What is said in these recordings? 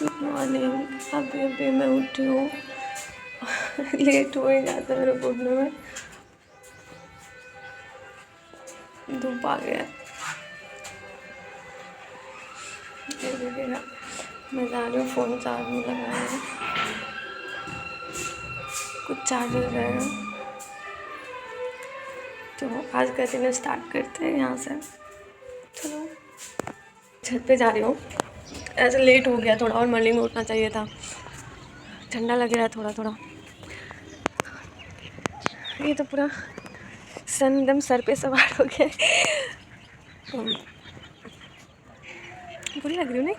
Good morning. अभी अभी मैं उठी हूँ। लेट हो ही जाता है मेरे उठने में। धूप आ गया। ये देखिएगा, मैं जा रही हूँ फ़ोन चार्ज में लगाने। कुछ चार्जर रहेगा तो आज का दिन स्टार्ट करते हैं यहाँ से। चलो छत पे जा रही हूँ। ऐसे लेट हो गया थोड़ा, और मॉर्निंग में उठना चाहिए था। ठंडा लग रहा है थोड़ा थोड़ा। ये तो पूरा सन एकदम सर पे सवार हो गया। बुरी लग रही हूँ नहीं?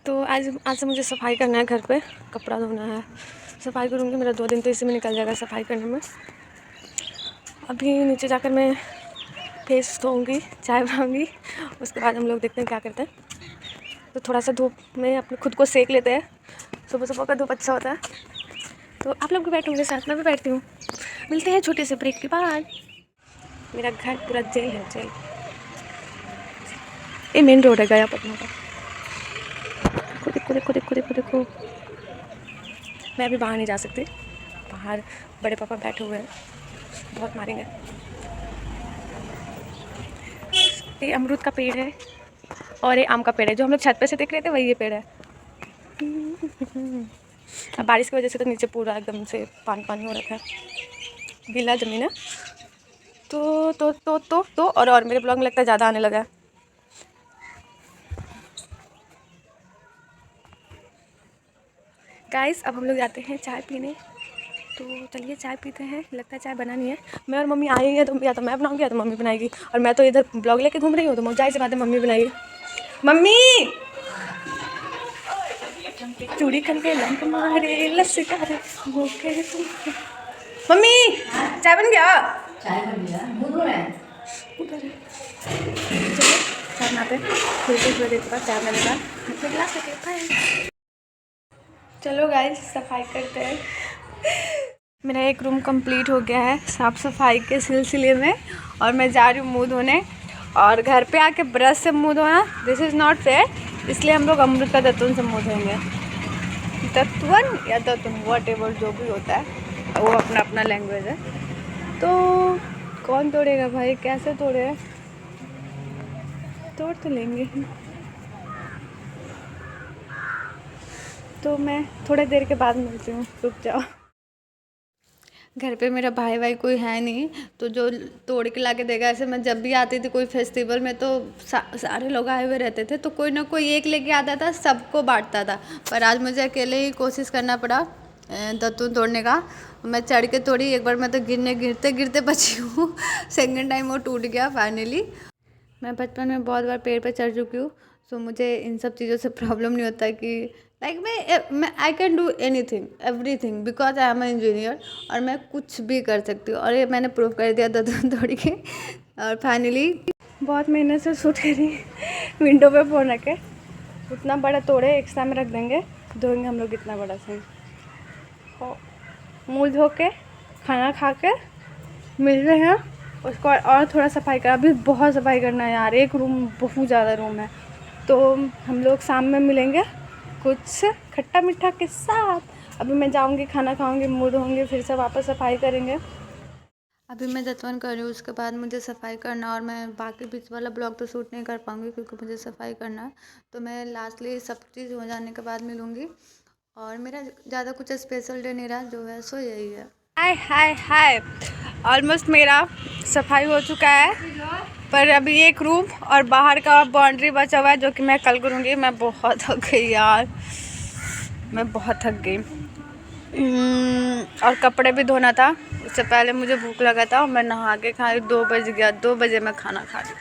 तो आज से मुझे सफाई करना है घर पे, कपड़ा धोना है, सफाई करूँगी। मेरा 2 दिन तो इसी में निकल जाएगा सफाई करने में। अभी नीचे जाकर मैं फेस धोऊँगी, चाय बनाऊँगी, उसके बाद हम लोग देखते हैं क्या करते हैं। तो थोड़ा सा धूप में अपने खुद को सेक लेते हैं। सुबह सुबह का धूप अच्छा होता है। तो आप लोग भी बैठोगे साथ, मैं भी बैठती हूँ। मिलते हैं छोटे से ब्रेक के बाद। मेरा घर पूरा जेल है, जेल। ये मेन रोड है गया पटना का। देखो देखो देखो देखो देखो। मैं अभी बाहर नहीं जा सकती, बाहर बड़े पापा बैठे हुए हैं, बहुत मारेंगे। ये अमरूद का पेड़ है और ये आम का पेड़ है। जो हम लोग छत पे से देख रहे थे वही ये पेड़ है। अब बारिश की वजह से तो नीचे पूरा एकदम से पानी पानी हो रखा है, गीला ज़मीन है। तो और मेरे ब्लॉग में लगता है ज़्यादा आने लगा है। गाइस अब हम लोग जाते हैं चाय पीने। तो चलिए चाय पीते हैं। लगता है चाय बनानी है। मैं और मम्मी आई हैं, तो या तो मैं बनाऊंगी या तो मम्मी बनाएगी। और मैं तो इधर ब्लॉग लेके घूम रही हूँ, तो जाहिर सी बात है मम्मी बनाएगी। मम्मी चूड़ी करके लंक मारे लस्कार होके तुम। मम्मी चाय बन गया? चाय बन गया, उधर है। चलो चाय बनाते हैं, फिर थोड़ी देर के बाद चाय बनेगा, फिर गिलास लेके। चलो गाइस सफाई करते हैं। मेरा एक रूम कंप्लीट हो गया है साफ़ सफाई के सिलसिले में, और मैं जा रही हूँ मुँह धोने। और घर पे आके ब्रश से मुँह धोना दिस इज़ नॉट फेयर, इसलिए हम लोग अमृत का दत्तून से मुँह धोएंगे। दत्तवन या दत्तून वॉट एवर जो भी होता है, वो अपना अपना लैंग्वेज है। तो कौन तोड़ेगा भाई, कैसे तोड़े? तोड़ तो लेंगे। तो मैं थोड़ी देर के बाद मिलती हूँ, रुक जाओ। घर पे मेरा भाई भाई कोई है नहीं, तो जो तोड़ के ला के देगा। ऐसे मैं जब भी आती थी कोई फेस्टिवल में, तो सारे लोग आए हुए रहते थे, तो कोई ना कोई एक लेके आता था, सबको बांटता था। पर आज मुझे अकेले ही कोशिश करना पड़ा दत्तून तोड़ने का। मैं चढ़ के तोड़ी, एक बार मैं तो गिरते गिरते बची हूँ। सेकेंड टाइम वो टूट गया फाइनली। मैं बचपन में बहुत बार पेड़ पे चढ़ चुकी हूँ, सो मुझे इन सब चीज़ों से प्रॉब्लम नहीं होता है कि लाइक मैं I can do anything everything because I am a engineer, और मैं कुछ भी कर सकती हूँ। और ये मैंने प्रूव कर दिया दत्तून तोड़ के। और फाइनली बहुत मेहनत से शूट करी, विंडो पे फ़ोन रखे। उतना बड़ा तोड़े, एक साथ में रख देंगे, धोएंगे हम लोग इतना बड़ा से। मुँह धो के खाना खा के मिल रहे हैं। उसको और थोड़ा सफाई कर, अभी बहुत सफाई करना है यार। एक रूम बहुत ज़्यादा रूम है, तो हम लोग शाम में मिलेंगे कुछ खट्टा मीठा के साथ। अभी मैं जाऊंगी, खाना खाऊंगी, मुँह धोऊंगी, फिर से वापस सफाई करेंगे। अभी मैं दत्तवन कर रही हूँ, उसके बाद मुझे सफाई करना, और मैं बाकी बीच वाला ब्लॉग तो शूट नहीं कर पाऊँगी क्योंकि मुझे सफाई करना है। तो मैं लास्टली सब चीज़ हो जाने के बाद मिलूँगी। और मेरा ज़्यादा कुछ स्पेशल डे नहीं रहा, जो है सो यही है। हाय हाय हाय, ऑलमोस्ट मेरा सफाई हो चुका है, पर अभी एक रूम और बाहर का बाउंड्री बचा हुआ है, जो कि मैं कल करूँगी। मैं बहुत थक गई यार, मैं बहुत थक गई। और कपड़े भी धोना था। उससे पहले मुझे भूख लगा था और मैं नहा के खाई। 2 बज गया, 2 बजे मैं खाना खा ली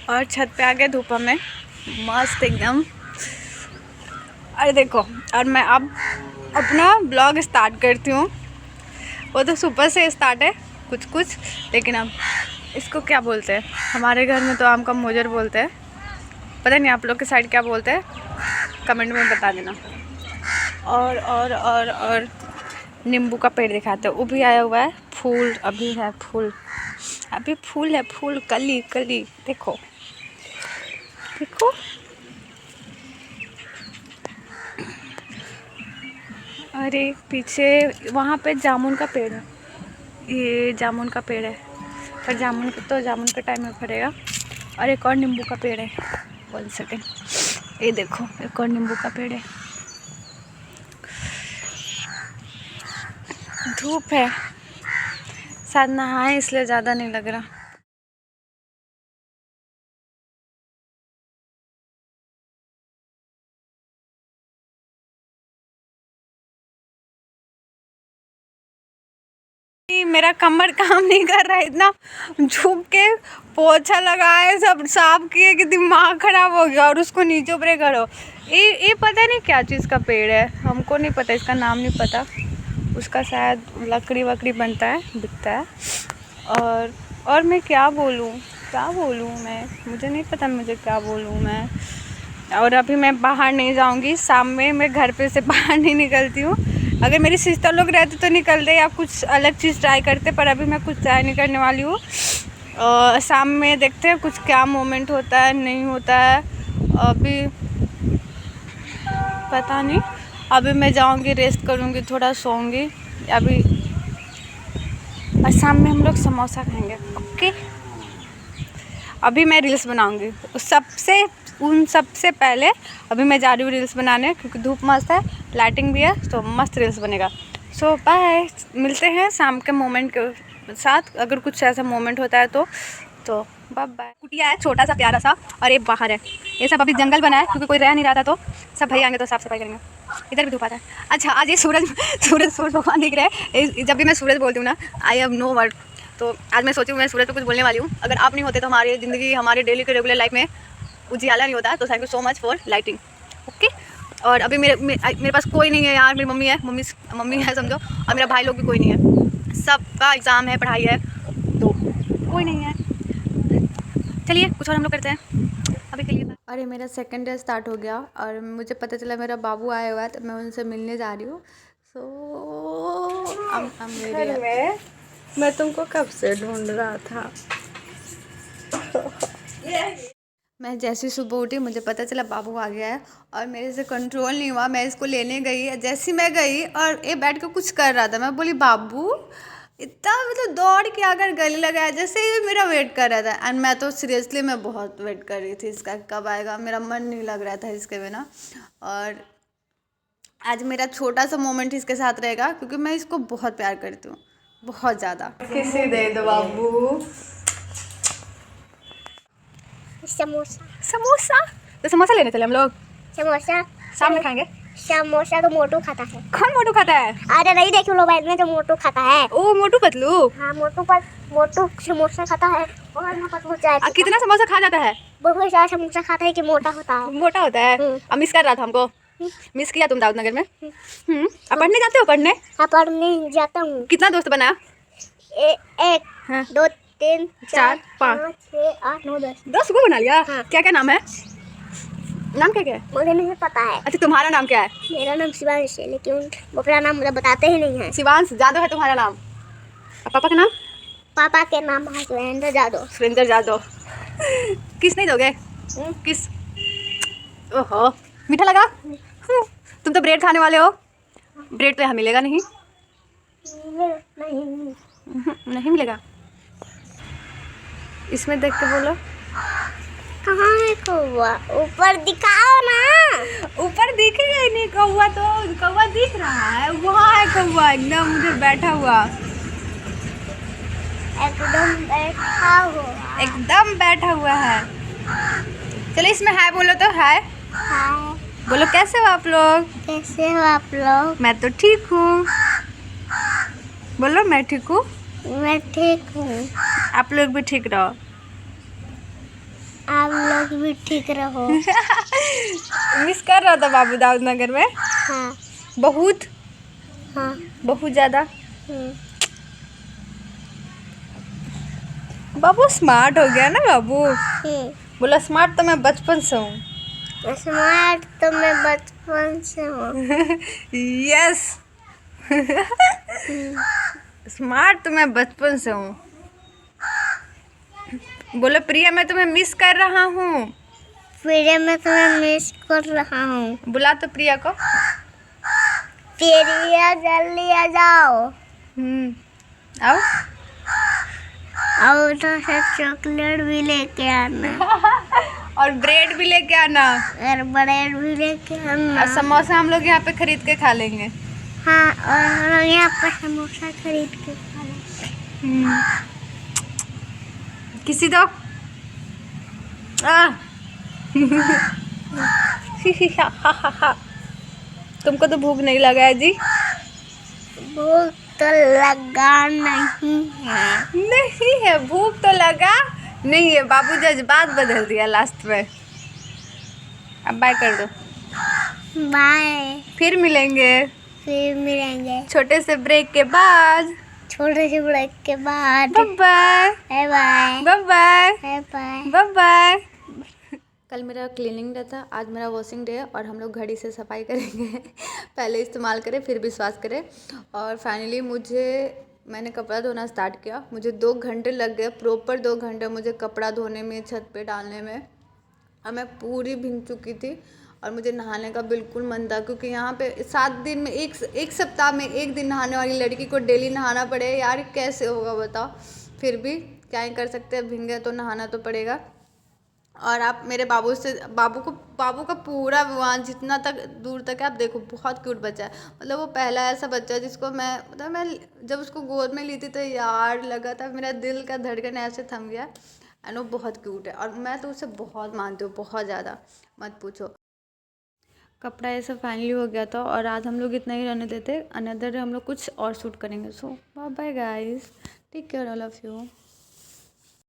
और छत पे आ गए धूप में मस्त एकदम। अरे देखो, और मैं अब अपना ब्लॉग स्टार्ट करती हूँ। वो तो सुबह से स्टार्ट है कुछ कुछ, लेकिन अब इसको क्या बोलते हैं? हमारे घर में तो आम का मोजर बोलते हैं, पता नहीं आप लोग के साइड क्या बोलते हैं, कमेंट में बता देना। और नींबू का पेड़ दिखाते हैं, वो भी आया हुआ है। फूल अभी है, फूल अभी फूल है, फूल कली कली। देखो देखो अरे पीछे वहाँ पे जामुन का पेड़ है, ये जामुन का पेड़ है, पर जामुन तो जामुन के टाइम में फरेगा। और एक और नींबू का पेड़ है, 1 सेकेंड, ये देखो एक और नींबू का पेड़ है। धूप है, शायद नहाए इसलिए ज़्यादा नहीं लग रहा। मेरा कमर काम नहीं कर रहा है, इतना झुक के पोछा लगाए, सब साफ किए कि दिमाग खराब हो गया। और उसको नीचे ऊपर करो। ये पता नहीं क्या चीज़ का पेड़ है, हमको नहीं पता, इसका नाम नहीं पता। उसका शायद लकड़ी वकड़ी बनता है, बिकता है। और मैं क्या बोलूँ मैं, मुझे नहीं पता मुझे क्या बोलूँ मैं। और अभी मैं बाहर नहीं जाऊँगी, शाम में मैं घर पे से बाहर नहीं निकलती हूँ। अगर मेरी सिस्टर लोग रहते तो निकलते या कुछ अलग चीज़ ट्राई करते, पर अभी मैं कुछ ट्राई नहीं करने वाली हूँ। शाम में देखते हैं कुछ क्या मोमेंट होता है नहीं होता है, अभी पता नहीं। अभी मैं जाऊँगी, रेस्ट करूँगी, थोड़ा सोऊंगी अभी, और शाम में हम लोग समोसा खाएंगे। ओके, अभी मैं रील्स बनाऊँगी उन सबसे पहले। अभी मैं जा रही हूँ रील्स बनाने, क्योंकि धूप मस्त है, लाइटिंग भी है, तो मस्त रील्स बनेगा। सो बाय, मिलते हैं शाम के मोमेंट के साथ, अगर कुछ ऐसा मोमेंट होता है तो बाय बाय। कुटिया है छोटा सा प्यारा सा, और ये बाहर है, ये सब अभी जंगल बना है, क्योंकि कोई रह नहीं रहा था, तो सब भाई आएंगे तो साफ़ सफाई करेंगे। इधर भी धूप आता है। अच्छा, आज ये सूरज भगवान दिख रहे हैं। जब भी मैं सूरज बोलती हूँ ना, आई हैव नो वर्ड, तो आज मैं सोची हूँ मैं सूरज पे कुछ बोलने वाली हूँ। अगर आप नहीं होते तो हमारी ज़िंदगी, हमारे डेली के रेगुलर लाइफ में उजियाला नहीं होता। तो thank you so much for lighting. Okay, और अभी मेरे पास कोई नहीं है यार, मेरी मम्मी है, मम्मी है समझो, और मेरा भाई लोग भी कोई नहीं है, सबका एग्ज़ाम है, पढ़ाई है, तो कोई नहीं है। चलिए कुछ और हम लोग करते हैं अभी के लिए। अरे मेरा सेकंड डे स्टार्ट हो गया, और मुझे पता चला मेरा बाबू आया हुआ है, तो मैं उनसे मिलने जा रही हूँ। सो मैं तुमको कब से ढूंढ रहा था। मैं जैसी सुबह उठी, मुझे पता चला बाबू आ गया है, और मेरे से कंट्रोल नहीं हुआ, मैं इसको लेने गई। जैसी मैं गई और ये बैठ के कुछ कर रहा था, मैं बोली बाबू, इतना मतलब दौड़ के आकर गले लगाया, जैसे ये मेरा वेट कर रहा था। एंड मैं तो सीरियसली मैं बहुत वेट कर रही थी इसका, कब आएगा, मेरा मन नहीं लग रहा था इसके बिना। और आज मेरा छोटा सा मोमेंट इसके साथ रहेगा, क्योंकि मैं इसको बहुत प्यार करती हूँ, बहुत ज़्यादा। किसी दे दो बाबू समोसा। तो समोसा लेने चले हम लोग, समोसा शाम में खाएंगे। समोसा तो मोटू खाता है। कौन मोटू खाता है? अरे नहीं, देखो मोबाइल में जो मोटू खाता है। ओ मोटू पतलू। हाँ, मोटू समोसा खाता है, और मैं पतलू चाय। कितना समोसा खा जाता है? बहुत सारा समोसा खाता है कि मोटा होता है। मोटा होता है। अब मिस कर रहा था हमको, मिस किया तुम दाऊद नगर में। अब पढ़ने जाते हो? पढ़ने? हाँ, पढ़ने जाता हूँ। कितना दोस्त बनाया? 1 हाँ। 2 3 4 5 6 8 9 10 10 को बना लिया। हाँ। क्या क्या नाम है? नाम क्या क्या है? मुझे नहीं पता है। अच्छा, तुम्हारा नाम क्या है? मेरा नाम शिवांश है, लेकिन वो अपना नाम मुझे बताते ही नहीं है। शिवांश जादव है तुम्हारा नाम। पापा का नाम? पापा के नाम है सुरेंद्र जादव। सुरेंद्र जादव। किस नहीं दोगे? किस? ओहो, मीठा लगा? तुम तो ब्रेड खाने वाले हो, ब्रेड तो यहाँ मिलेगा नहीं। नहीं, नहीं मिलेगा। इसमें देख के बोलो। कहाँ है कौवा? ऊपर दिखाओ ना। ऊपर दिख रहा है नहीं कौवा, तो कौवा दिख रहा है, वहाँ है कौवा, एकदम उधर बैठा हुआ, एकदम बैठा हुआ है। चलो इसमें हाय बोलो तो। हाय बोलो। कैसे हो आप लोग? कैसे हो आप लोग? मैं तो ठीक हूँ। बोलो मैं ठीक हूँ। मैं ठीक हूँ। आप लोग भी ठीक रहो। आप लोग भी ठीक रहो। मिस कर रहा था बाबू दाऊद नगर में। हाँ। बहुत। हाँ। बहुत ज़्यादा। बाबू स्मार्ट हो गया ना बाबू। बोला स्मार्ट तो मैं बचपन से हूँ। स्मार्ट तो मैं बचपन से हूँ। यस। स्मार्ट तो मैं बचपन से हूँ। बोलो प्रिया, मैं तुम्हें मिस कर रहा हूँ। प्रिया, मैं तुम्हें मिस कर रहा हूँ। बुला तो प्रिया को। तेरिया जल्दी आ जाओ। आओ। और तो से चॉकलेट भी लेके आना और ब्रेड भी लेके आना और ब्रेड भी लेके आना। और समोसा हम लोग यहाँ पे खरीद के खा लेंगे। हाँ, और हम लोग यहाँ पर समोसा खरीद के खा लेंगे। किसी दो तुमको तो भूख नहीं लगा है जी? भूख तो लगा नहीं है। नहीं है, भूख तो लगा नहीं है। बाबू जज्बात बदल दिया लास्ट में। अब बाय कर दो। बाय। फिर मिलेंगे फिर मिलेंगे छोटे से ब्रेक के बाद। छोटे से ब्रेक के बाद। Bye bye bye bye. Bye bye bye bye. Bye bye. कल मेरा क्लीनिंग डे था, आज मेरा वॉशिंग डे है और हम लोग घड़ी से सफाई करेंगे। पहले इस्तेमाल करें फिर विश्वास करें। और फाइनली मैंने कपड़ा धोना स्टार्ट किया। मुझे 2 घंटे लग गए, प्रॉपर 2 घंटे मुझे कपड़ा धोने में, छत पे डालने में। और मैं पूरी भीग चुकी थी और मुझे नहाने का बिल्कुल मन था, क्योंकि यहाँ पे 7 दिन में एक सप्ताह में 1 दिन नहाने वाली लड़की को डेली नहाना पड़े यार, कैसे होगा बताओ। फिर भी क्या ही कर सकते हैं, भीगे तो नहाना तो पड़ेगा। और आप मेरे बाबू का पूरा वहाँ जितना तक दूर तक है आप देखो, बहुत क्यूट बच्चा है। मतलब वो पहला ऐसा बच्चा है जिसको मैं जब उसको गोद में ली थी तो यार लगा था मेरा दिल का धड़कन ऐसे थम गया। एंड वो बहुत क्यूट है और मैं तो उसे बहुत मानती हूँ, बहुत ज़्यादा, मत पूछो। कपड़ा ऐसा फाइनली हो गया था और आज हम लोग इतना ही रहने देते। अनदर हम लोग कुछ और शूट करेंगे। So bye bye guys, take care all of you.